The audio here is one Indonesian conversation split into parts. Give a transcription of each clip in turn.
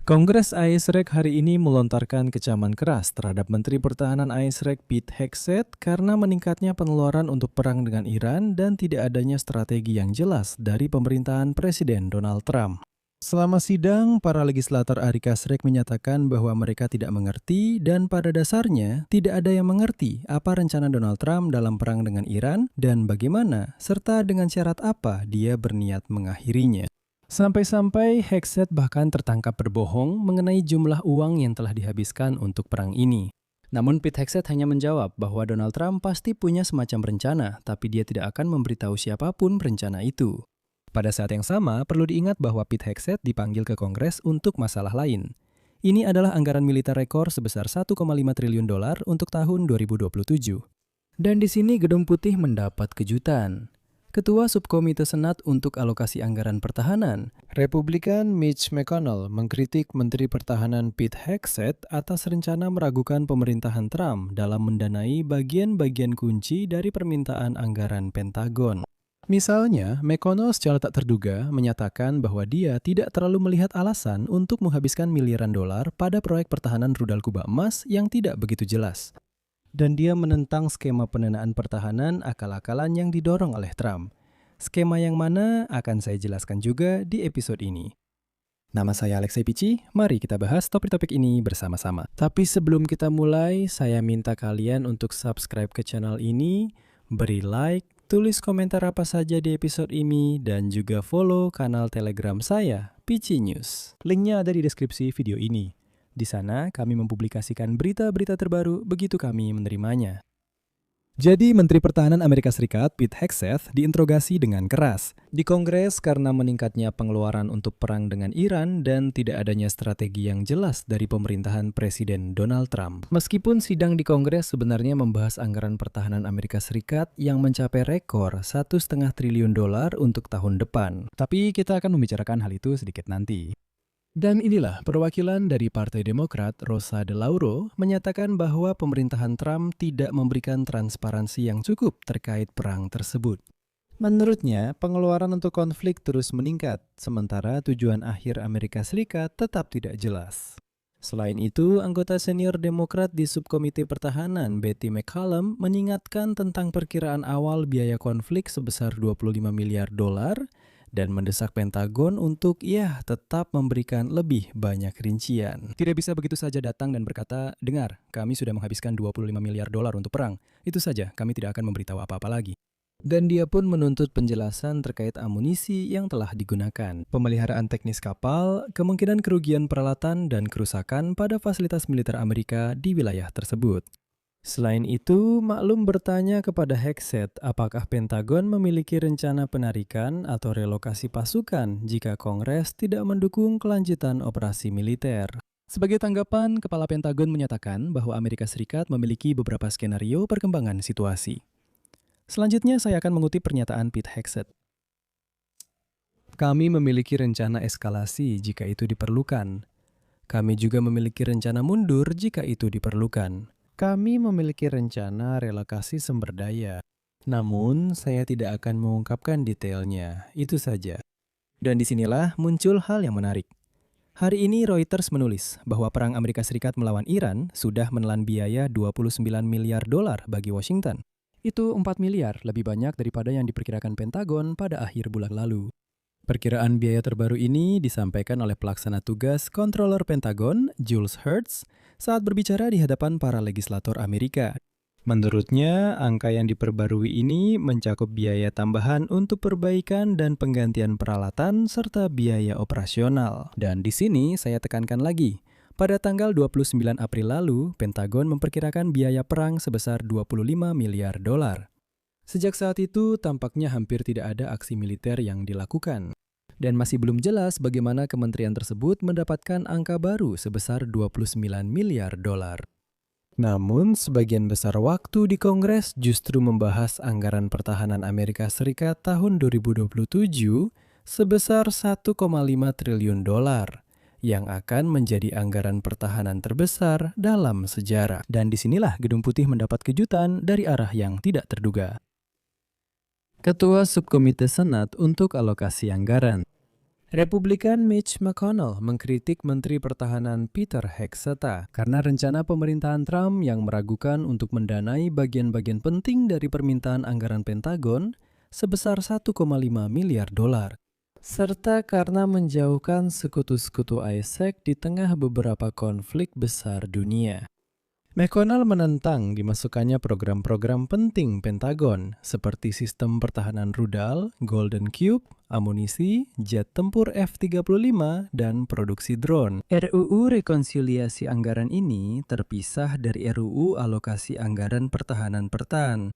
Kongres AS hari ini melontarkan kecaman keras terhadap Menteri Pertahanan AS Pete Hegseth karena meningkatnya pengeluaran untuk perang dengan Iran dan tidak adanya strategi yang jelas dari pemerintahan Presiden Donald Trump. Selama sidang, para legislator Amerika Serikat menyatakan bahwa mereka tidak mengerti dan pada dasarnya tidak ada yang mengerti apa rencana Donald Trump dalam perang dengan Iran dan bagaimana, serta dengan syarat apa dia berniat mengakhirinya. Sampai-sampai Hegseth bahkan tertangkap berbohong mengenai jumlah uang yang telah dihabiskan untuk perang ini. Namun Pete Hegseth hanya menjawab bahwa Donald Trump pasti punya semacam rencana, tapi dia tidak akan memberitahu siapapun rencana itu. Pada saat yang sama, perlu diingat bahwa Pete Hegseth dipanggil ke Kongres untuk masalah lain. Ini adalah anggaran militer rekor sebesar 1,5 triliun dolar untuk tahun 2027. Dan di sini Gedung Putih mendapat kejutan. Ketua Subkomite Senat untuk Alokasi Anggaran Pertahanan, Republikan Mitch McConnell mengkritik Menteri Pertahanan Pete Hegseth atas rencana meragukan pemerintahan Trump dalam mendanai bagian-bagian kunci dari permintaan anggaran Pentagon. Misalnya, McConnell secara tak terduga menyatakan bahwa dia tidak terlalu melihat alasan untuk menghabiskan miliaran dolar pada proyek pertahanan rudal kubah emas yang tidak begitu jelas. Dan dia menentang skema pendanaan pertahanan akal-akalan yang didorong oleh Trump. Skema yang mana akan saya jelaskan juga di episode ini. Nama saya Alexei Pici, mari kita bahas topik-topik ini bersama-sama. Tapi sebelum kita mulai, saya minta kalian untuk subscribe ke channel ini, beri like, tulis komentar apa saja di episode ini, dan juga follow kanal Telegram saya, Pici News. Linknya ada di deskripsi video ini. Di sana kami mempublikasikan berita-berita terbaru begitu kami menerimanya. Jadi Menteri Pertahanan Amerika Serikat Pete Hegseth diinterogasi dengan keras di Kongres karena meningkatnya pengeluaran untuk perang dengan Iran dan tidak adanya strategi yang jelas dari pemerintahan Presiden Donald Trump. Meskipun sidang di Kongres sebenarnya membahas anggaran pertahanan Amerika Serikat yang mencapai rekor 1,5 triliun dolar untuk tahun depan. Tapi kita akan membicarakan hal itu sedikit nanti. Dan inilah perwakilan dari Partai Demokrat, Rosa DeLauro, menyatakan bahwa pemerintahan Trump tidak memberikan transparansi yang cukup terkait perang tersebut. Menurutnya, pengeluaran untuk konflik terus meningkat, sementara tujuan akhir Amerika Serikat tetap tidak jelas. Selain itu, anggota senior Demokrat di Subkomite Pertahanan, Betty McCollum, mengingatkan tentang perkiraan awal biaya konflik sebesar 25 miliar dolar, dan mendesak Pentagon untuk tetap memberikan lebih banyak rincian. Tidak bisa begitu saja datang dan berkata, dengar, kami sudah menghabiskan 25 miliar dolar untuk perang. Itu saja, kami tidak akan memberitahu apa-apa lagi. Dan dia pun menuntut penjelasan terkait amunisi yang telah digunakan, pemeliharaan teknis kapal, kemungkinan kerugian peralatan dan kerusakan pada fasilitas militer Amerika di wilayah tersebut. Selain itu, Maklum bertanya kepada Hegseth apakah Pentagon memiliki rencana penarikan atau relokasi pasukan jika Kongres tidak mendukung kelanjutan operasi militer. Sebagai tanggapan, Kepala Pentagon menyatakan bahwa Amerika Serikat memiliki beberapa skenario perkembangan situasi. Selanjutnya, saya akan mengutip pernyataan Pete Hegseth. Kami memiliki rencana eskalasi jika itu diperlukan. Kami juga memiliki rencana mundur jika itu diperlukan. Kami memiliki rencana relokasi sumber daya. Namun, saya tidak akan mengungkapkan detailnya. Itu saja. Dan disinilah muncul hal yang menarik. Hari ini Reuters menulis bahwa perang Amerika Serikat melawan Iran sudah menelan biaya 29 miliar dolar bagi Washington. Itu 4 miliar lebih banyak daripada yang diperkirakan Pentagon pada akhir bulan lalu. Perkiraan biaya terbaru ini disampaikan oleh pelaksana tugas Controller Pentagon, Jules Hertz, saat berbicara di hadapan para legislator Amerika. Menurutnya, angka yang diperbarui ini mencakup biaya tambahan untuk perbaikan dan penggantian peralatan serta biaya operasional. Dan di sini saya tekankan lagi, pada tanggal 29 April lalu, Pentagon memperkirakan biaya perang sebesar 25 miliar dolar. Sejak saat itu, tampaknya hampir tidak ada aksi militer yang dilakukan. Dan masih belum jelas bagaimana kementerian tersebut mendapatkan angka baru sebesar 29 miliar dolar. Namun, sebagian besar waktu di Kongres justru membahas anggaran pertahanan Amerika Serikat tahun 2027 sebesar 1,5 triliun dolar, yang akan menjadi anggaran pertahanan terbesar dalam sejarah. Dan disinilah Gedung Putih mendapat kejutan dari arah yang tidak terduga. Ketua Subkomite Senat untuk Alokasi Anggaran, Republikan Mitch McConnell mengkritik Menteri Pertahanan Peter Hegseth karena rencana pemerintahan Trump yang meragukan untuk mendanai bagian-bagian penting dari permintaan anggaran Pentagon sebesar 1,5 miliar dolar. Serta karena menjauhkan sekutu-sekutu ISEC di tengah beberapa konflik besar dunia. McConnell menentang dimasukkannya program-program penting Pentagon seperti sistem pertahanan rudal, Golden Cube, amunisi, jet tempur F-35, dan produksi drone. RUU rekonsiliasi anggaran ini terpisah dari RUU alokasi anggaran pertahanan pertan.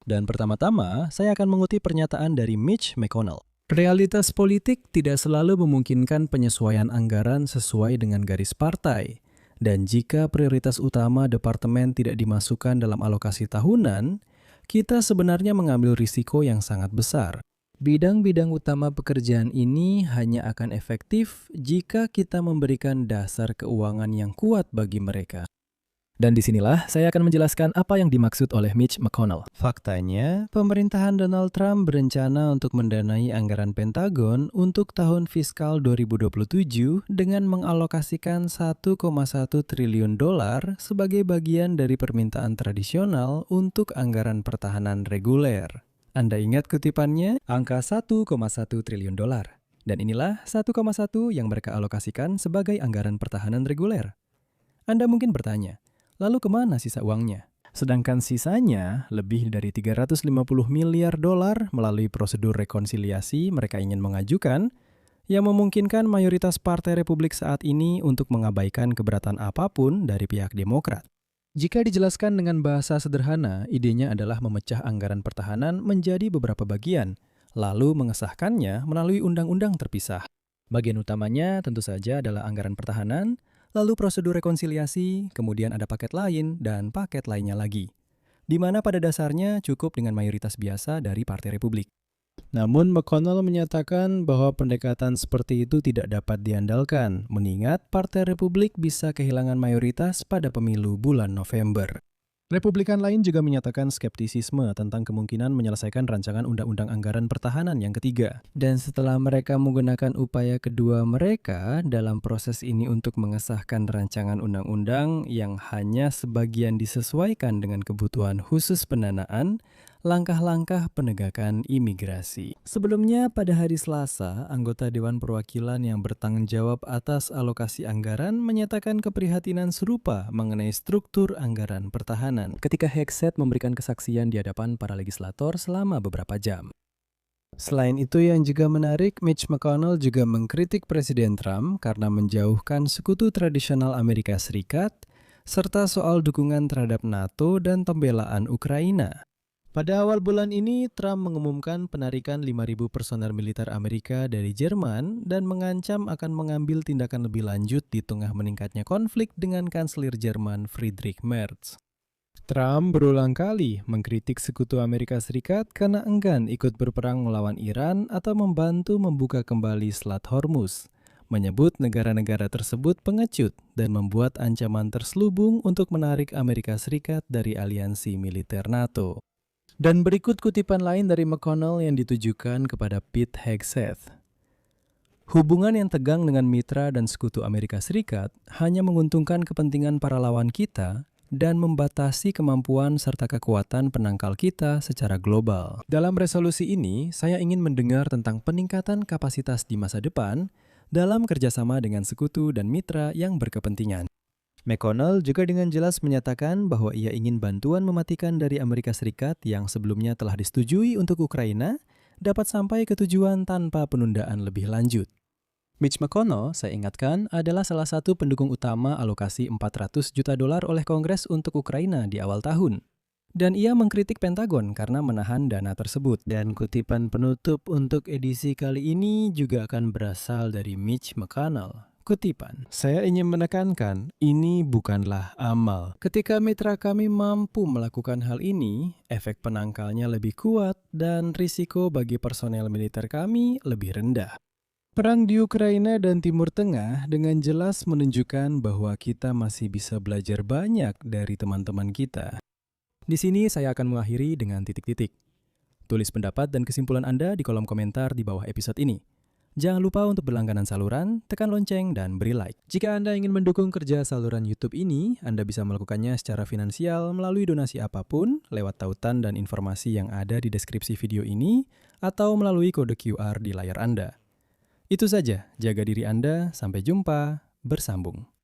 Dan pertama-tama, saya akan mengutip pernyataan dari Mitch McConnell. Realitas politik tidak selalu memungkinkan penyesuaian anggaran sesuai dengan garis partai. Dan jika prioritas utama departemen tidak dimasukkan dalam alokasi tahunan, kita sebenarnya mengambil risiko yang sangat besar. Bidang-bidang utama pekerjaan ini hanya akan efektif jika kita memberikan dasar keuangan yang kuat bagi mereka. Dan disinilah saya akan menjelaskan apa yang dimaksud oleh Mitch McConnell. Faktanya, pemerintahan Donald Trump berencana untuk mendanai anggaran Pentagon untuk tahun fiskal 2027 dengan mengalokasikan 1,1 triliun dolar sebagai bagian dari permintaan tradisional untuk anggaran pertahanan reguler. Anda ingat kutipannya? Angka 1,1 triliun dolar. Dan inilah 1,1 yang mereka alokasikan sebagai anggaran pertahanan reguler. Anda mungkin bertanya, lalu kemana sisa uangnya? Sedangkan sisanya lebih dari 350 miliar dolar melalui prosedur rekonsiliasi mereka ingin mengajukan yang memungkinkan mayoritas Partai Republik saat ini untuk mengabaikan keberatan apapun dari pihak Demokrat. Jika dijelaskan dengan bahasa sederhana, idenya adalah memecah anggaran pertahanan menjadi beberapa bagian, lalu mengesahkannya melalui undang-undang terpisah. Bagian utamanya tentu saja adalah anggaran pertahanan, lalu prosedur rekonsiliasi, kemudian ada paket lain, dan paket lainnya lagi. Di mana pada dasarnya cukup dengan mayoritas biasa dari Partai Republik. Namun McConnell menyatakan bahwa pendekatan seperti itu tidak dapat diandalkan, mengingat Partai Republik bisa kehilangan mayoritas pada pemilu bulan November. Republikan lain juga menyatakan skeptisisme tentang kemungkinan menyelesaikan rancangan undang-undang anggaran pertahanan yang ketiga. Dan setelah mereka menggunakan upaya kedua mereka dalam proses ini untuk mengesahkan rancangan undang-undang yang hanya sebagian disesuaikan dengan kebutuhan khusus pendanaan, langkah-langkah penegakan imigrasi. Sebelumnya pada hari Selasa, anggota Dewan Perwakilan yang bertanggung jawab atas alokasi anggaran menyatakan keprihatinan serupa mengenai struktur anggaran pertahanan ketika Hegseth memberikan kesaksian di hadapan para legislator selama beberapa jam. Selain itu yang juga menarik, Mitch McConnell juga mengkritik Presiden Trump karena menjauhkan sekutu tradisional Amerika Serikat serta soal dukungan terhadap NATO dan pembelaan Ukraina. Pada awal bulan ini, Trump mengumumkan penarikan 5.000 personel militer Amerika dari Jerman dan mengancam akan mengambil tindakan lebih lanjut di tengah meningkatnya konflik dengan Kanselir Jerman Friedrich Merz. Trump berulang kali mengkritik sekutu Amerika Serikat karena enggan ikut berperang melawan Iran atau membantu membuka kembali Selat Hormuz, menyebut negara-negara tersebut pengecut dan membuat ancaman terselubung untuk menarik Amerika Serikat dari aliansi militer NATO. Dan berikut kutipan lain dari McConnell yang ditujukan kepada Pete Hegseth. Hubungan yang tegang dengan mitra dan sekutu Amerika Serikat hanya menguntungkan kepentingan para lawan kita dan membatasi kemampuan serta kekuatan penangkal kita secara global. Dalam resolusi ini, saya ingin mendengar tentang peningkatan kapasitas di masa depan dalam kerjasama dengan sekutu dan mitra yang berkepentingan. McConnell juga dengan jelas menyatakan bahwa ia ingin bantuan mematikan dari Amerika Serikat yang sebelumnya telah disetujui untuk Ukraina dapat sampai ke tujuan tanpa penundaan lebih lanjut. Mitch McConnell, saya ingatkan, adalah salah satu pendukung utama alokasi 400 juta dolar oleh Kongres untuk Ukraina di awal tahun. Dan ia mengkritik Pentagon karena menahan dana tersebut. Dan kutipan penutup untuk edisi kali ini juga akan berasal dari Mitch McConnell. Kutipan, saya ingin menekankan, ini bukanlah amal. Ketika mitra kami mampu melakukan hal ini, efek penangkalnya lebih kuat dan risiko bagi personel militer kami lebih rendah. Perang di Ukraina dan Timur Tengah dengan jelas menunjukkan bahwa kita masih bisa belajar banyak dari teman-teman kita. Di sini saya akan mengakhiri dengan titik-titik. Tulis pendapat dan kesimpulan Anda di kolom komentar di bawah episode ini. Jangan lupa untuk berlangganan saluran, tekan lonceng, dan beri like. Jika Anda ingin mendukung kerja saluran YouTube ini, Anda bisa melakukannya secara finansial melalui donasi apapun, lewat tautan dan informasi yang ada di deskripsi video ini, atau melalui kode QR di layar Anda. Itu saja, jaga diri Anda, sampai jumpa, bersambung.